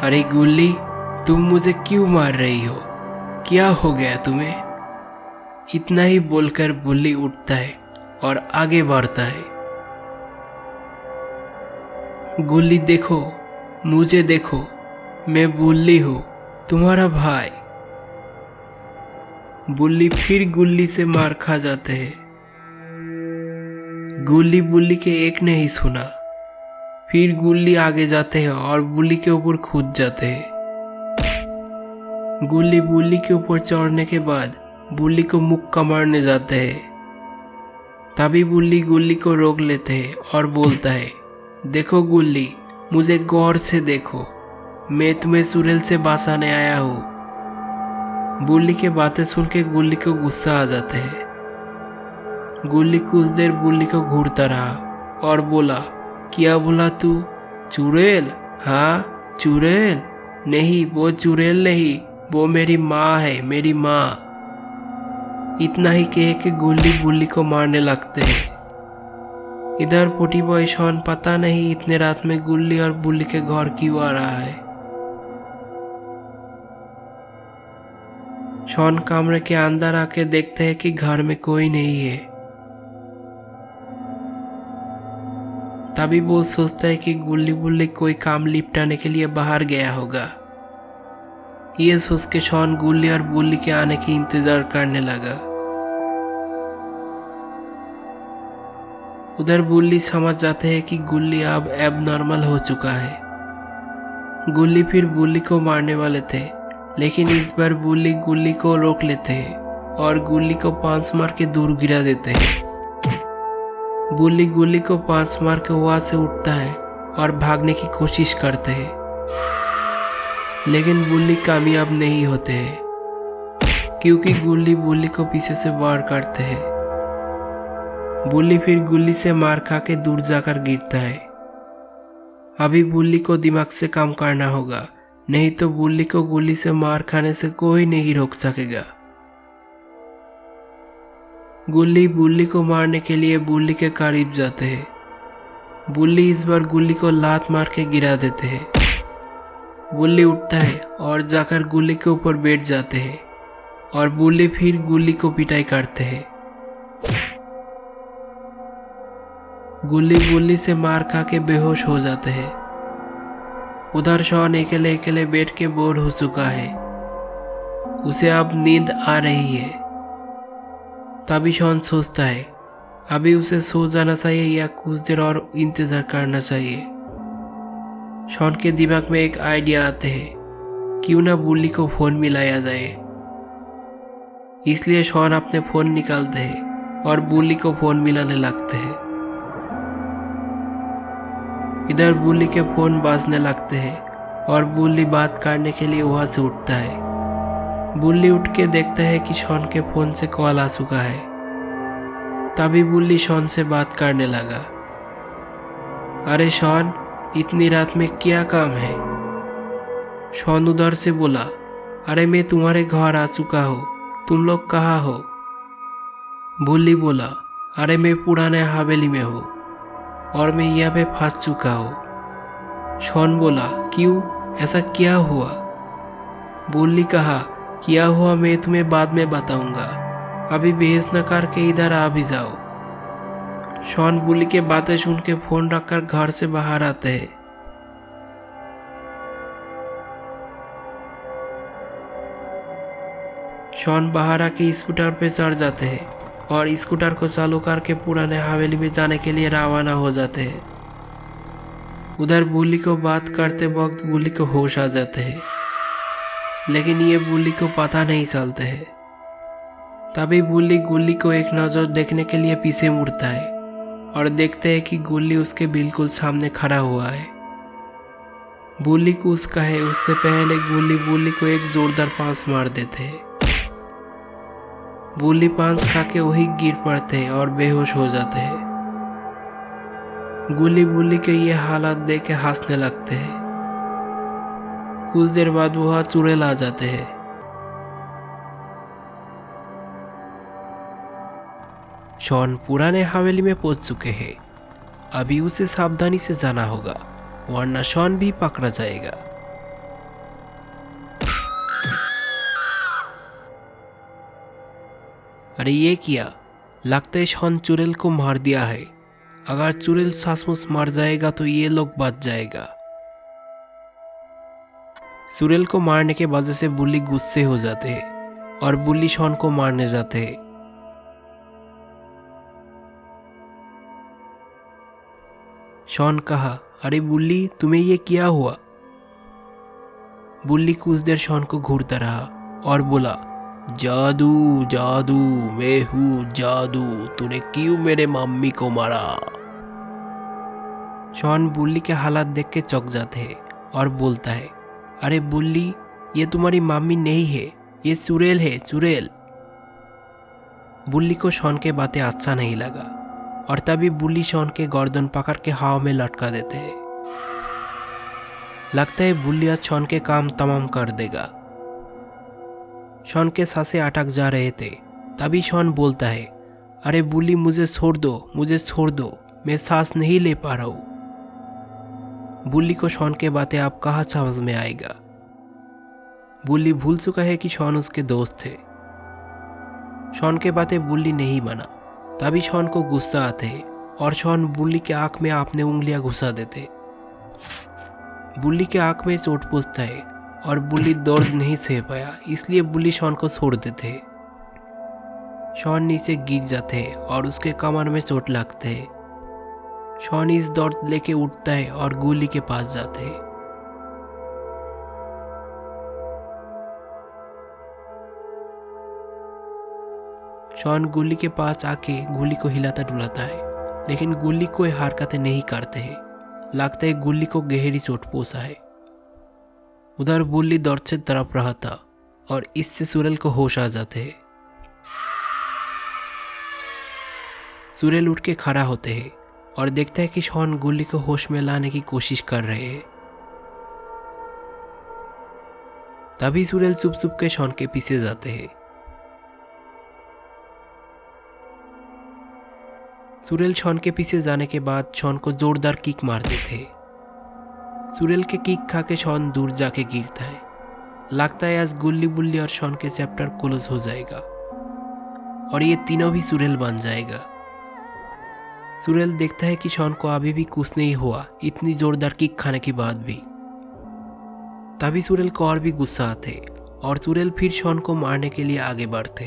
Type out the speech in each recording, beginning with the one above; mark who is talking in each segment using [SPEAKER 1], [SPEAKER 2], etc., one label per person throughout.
[SPEAKER 1] अरे गुल्ली, तुम मुझे क्यों मार रही हो? क्या हो गया तुम्हें? इतना ही बोलकर बुल्ली उठता है और आगे बढ़ता है। गुल्ली देखो, मुझे देखो, मैं बुल्ली हूँ, तुम्हारा भाई। बुल्ली फिर गुल्ली से मार खा जाते हैं। गुल्ली बुल्ली के एक ने ही सुना। फिर गुल्ली आगे जाते हैं और बुल्ली के ऊपर कूद जाते हैं। गुल्ली बुल्ली के ऊपर चढ़ने के बाद बुल्ली को मुक्का मारने जाते हैं। तभी बुल्ली गुल्ली को रोक लेते हैं और बोलता है, देखो गुल्ली, मुझे गौर से देखो, मैं तुम्हें चुड़ैल से बचाने आया हूँ। बुल्ली की बातें सुन के गुल्ली को गुस्सा आ जाते हैं। गुल्ली कुछ देर बुल्ली को घूरता रहा और बोला, क्या बोला तू? चुड़ैल? हाँ चुड़ैल? नहीं, वो चुड़ैल नहीं, वो मेरी माँ है, मेरी माँ। इतना ही कह के गुल्ली बुल्ली को मारने लगते हैं। इधर पुटी बॉय शॉन पता नहीं इतने रात में गुल्ली और बुल्ली के घर क्यों आ रहा है। शॉन कमरे के अंदर आके देखते हैं कि घर में कोई नहीं है। तभी वो सोचता है कि गुल्ली बुल्ली कोई काम निपटाने के लिए बाहर गया होगा। ये सोच के शॉन गुल्ली और बुल्ली के आने की इंतजार करने लगा। उधर बुल्ली समझ जाते हैं कि गुल्ली अब एबनॉर्मल हो चुका है। गुल्ली फिर बुल्ली को मारने वाले थे, लेकिन इस बार बुल्ली गुल्ली को रोक लेते हैं और गुल्ली को पांच मार के दूर गिरा देते हैं। बुल्ली गुल्ली को पांच मार के वहां से उठता है और भागने की कोशिश करते हैं, लेकिन बुल्ली कामयाब नहीं होते हैं, क्योंकि गुल्ली बुल्ली को पीछे से वार करते हैं। बुल्ली फिर गुल्ली से मार खा के दूर जाकर गिरता है। अभी बुल्ली को दिमाग से काम करना होगा, नहीं तो बुल्ली को गुल्ली से मार खाने से कोई नहीं रोक सकेगा। गुल्ली बुल्ली को मारने के लिए बुल्ली के करीब जाते हैं। बुल्ली इस बार गुल्ली को लात मार के गिरा देते हैं। बुल्ली उठता है और जाकर गुल्ली के ऊपर बैठ जाते हैं और बुल्ली फिर गुल्ली को पिटाई करते हैं। गुल्ली बुल्ली से मार खा के बेहोश हो जाते हैं। उधर शॉन अकेले अकेले बैठ के बोर हो चुका है। उसे अब नींद आ रही है। तभी शॉन सोचता है, अभी उसे सो जाना चाहिए या कुछ देर और इंतजार करना चाहिए। शॉन के दिमाग में एक आइडिया आते हैं, क्यों ना बुल्ली को फोन मिलाया जाए। इसलिए शॉन अपने फोन निकालते हैं और बुल्ली को फोन मिलाने लगते हैं। इधर बुल्ली के फोन बाजने लगते हैं और बुल्ली बात करने के लिए वहां से उठता है। बुल्ली उठ के देखता है कि शॉन के फोन से कॉल आ चुका है। तभी बुल्ली शॉन से बात करने लगा। अरे शॉन, इतनी रात में क्या काम है? शॉन उधर से बोला, अरे मैं तुम्हारे घर आ चुका हूँ, तुम लोग कहाँ हो? बुल्ली बोला, अरे मैं पुराने हवेली में हूँ और मैं यहाँ पे फंस चुका हूँ। शॉन बोला, क्यों, ऐसा क्या हुआ? बुल्ली कहा, क्या हुआ मैं तुम्हें बाद में बताऊंगा, अभी बहस न करके इधर आ भी जाओ। शॉन बुल्ली के बातें सुन के फोन रखकर घर से बाहर आते हैं। शॉन बाहर आके स्कूटर पे चढ़ जाते हैं और स्कूटर को चालू करके पुराने हवेली में जाने के लिए रवाना हो जाते हैं। उधर बुल्ली को बात करते वक्त बुल्ली को होश आ जाते हैं, लेकिन ये बुल्ली को पता नहीं चलते हैं। तभी बुल्ली गुल्ली को एक नजर देखने के लिए पीछे मुड़ता है और देखते हैं कि गुल्ली उसके बिल्कुल सामने खड़ा हुआ है। बुल्ली को उसका है उससे पहले गुल्ली बुल्ली को एक जोरदार पांच मार देते हैं। बुल्ली पांच खा के वही गिर पड़ते हैं और बेहोश हो जाते हैं। गुल्ली बुल्ली के ये हालत देख के हंसने लगते हैं। कुछ देर बाद वह चुड़ैल आ जाते हैं। शॉन पुराने हवेली में पहुंच चुके हैं। अभी उसे सावधानी से जाना होगा, वरना शॉन भी पकड़ा जाएगा। अरे ये क्या, लगता है शॉन चुड़ैल को मार दिया है। अगर चुड़ैल सचमुच मर जाएगा तो ये लोग बच जाएगा। चुड़ैल को मारने के वजह से बुल्ली गुस्से हो जाते हैं और बुल्ली शॉन को मारने जाते हैं। शॉन कहा, अरे बुल्ली तुम्हें ये क्या हुआ? बुल्ली कुछ देर शॉन को घूरता रहा और बोला, जादू जादू, मैं हूँ जादू, तूने क्यों मेरे मम्मी को मारा? शॉन बुल्ली के हालात देख के चौंक जाते हैं और बोलता है, अरे बुल्ली ये तुम्हारी मम्मी नहीं है, ये चुड़ैल है, चुड़ैल। बुल्ली को शॉन के बातें अच्छा नहीं लगा और तभी बुल्ली शॉन के गर्दन पकड़ के हवा में लटका देते हैं। लगता है बुल्ली आज शॉन के काम तमाम कर देगा। शॉन के सांसें अटक जा रहे थे, तभी शॉन बोलता है, अरे बुल्ली मुझे छोड़ दो, मुझे छोड़ दो, मैं सांस नहीं ले पा रहा हूं। बुल्ली को शॉन के बातें अब कहाँ समझ में आएगा। बुल्ली भूल चुका है कि शॉन उसके दोस्त थे। शॉन के बातें बुल्ली नहीं माना। तभी शॉन को गुस्सा आते है और शॉन बुल्ली के आंख में अपने उंगलियां घुसा देते। बुल्ली के आंख में चोट पहुंचता है और बुल्ली दर्द नहीं सह पाया, इसलिए बुल्ली शॉन को छोड़ देते हैं। शॉन नीचे गिर जाते हैं और उसके कमर में चोट लगते है। शॉन इस दर्द लेके उठता है और गुल्ली के पास जाते हैं। शॉन गुल्ली के पास आके गुल्ली को हिलाता डुलाता है, लेकिन गुल्ली कोई हरकतें नहीं करते हैं। लगता है गुल्ली को गहरी चोट पहुंचा है। उधर बुल्ली दर्द से तड़प रहा था और इससे चुड़ैल को होश आ जाते हैं। चुड़ैल उठ के खड़ा होते हैं और देखता है कि शॉन गुल्ली को होश में लाने की कोशिश कर रहे हैं। तभी चुड़ैल चुप चुप के शॉन के पीछे जाते हैं। चुड़ैल शॉन के पीछे जाने के बाद शॉन को जोरदार किक मार देते हैं। चुड़ैल के किक खा के शॉन दूर जाके गिरता है। लगता है आज गुल्ली बुल्ली और शॉन के चैप्टर क्लोज हो जाएगा और ये तीनों भी चुड़ैल बन जाएगा। चुड़ैल देखता है कि शॉन को अभी भी कुछ नहीं हुआ, इतनी जोरदार किक खाने के बाद भी। तभी चुड़ैल को और भी गुस्सा आते और चुड़ैल फिर शॉन को मारने के लिए आगे बढ़ते।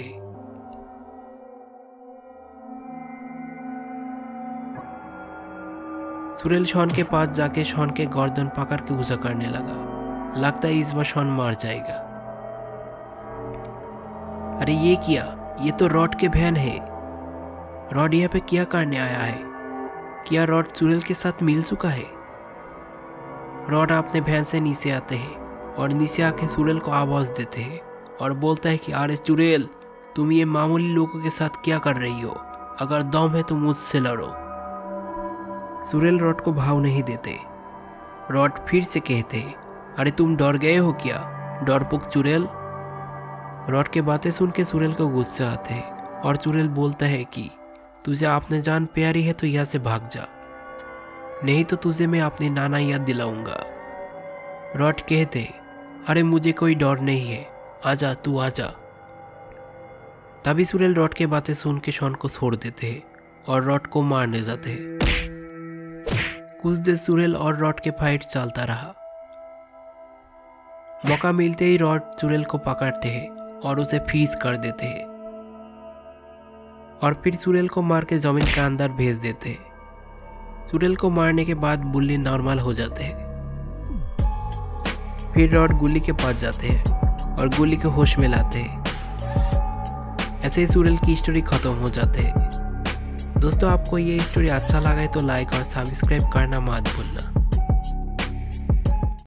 [SPEAKER 1] चुड़ैल शॉन के पास जाके शॉन के गर्दन पकड़ के ऊंचा करने लगा। लगता है इस बार शॉन मार जाएगा। अरे ये क्या, ये तो रॉड के बहन है। रॉड यहाँ पे क्या करने आया है? क्या रॉड चुड़ैल के साथ मिल चुका है? रॉड अपने बहन से नीचे आते हैं और नीचे आके चुड़ैल को आवाज देते हैं और बोलता है कि अरे चुड़ैल, तुम ये मामूली लोगों के साथ क्या कर रही हो? अगर दम है तो मुझसे लड़ो। चुड़ैल रॉड को भाव नहीं देते। रॉड फिर से कहते, अरे तुम डर गए हो क्या, डरपोक चुड़ैल। रॉड के बातें सुन के चुड़ैल को गुस्सा आते हैं और चुड़ैल बोलता है कि तुझे अपने जान प्यारी है तो यहाँ से भाग जा, नहीं तो तुझे मैं अपनी नाना याद दिलाऊंगा। रॉड कहते, अरे मुझे कोई डर नहीं है, आजा तू आजा। तभी चुड़ैल रॉड के बातें सुन के शॉन को छोड़ देते हैं और रॉड को मारने जाते हैं। कुछ देर चुड़ैल और रॉड के फाइट चलता रहा। मौका मिलते ही रॉड चुड़ैल को पकड़ते हैं और उसे फ्रीज कर देते हैं और फिर चुड़ैल को मार के जमीन के अंदर भेज देते हैं। चुड़ैल को मारने के बाद बुल्ली नॉर्मल हो जाते हैं। फिर रॉड गुल्ली के पास जाते हैं और गुल्ली को होश में लाते हैं। ऐसे ही चुड़ैल की स्टोरी खत्म हो जाते हैं। दोस्तों, आपको ये स्टोरी अच्छा लगा है तो लाइक और सब्सक्राइब करना मत भूलना।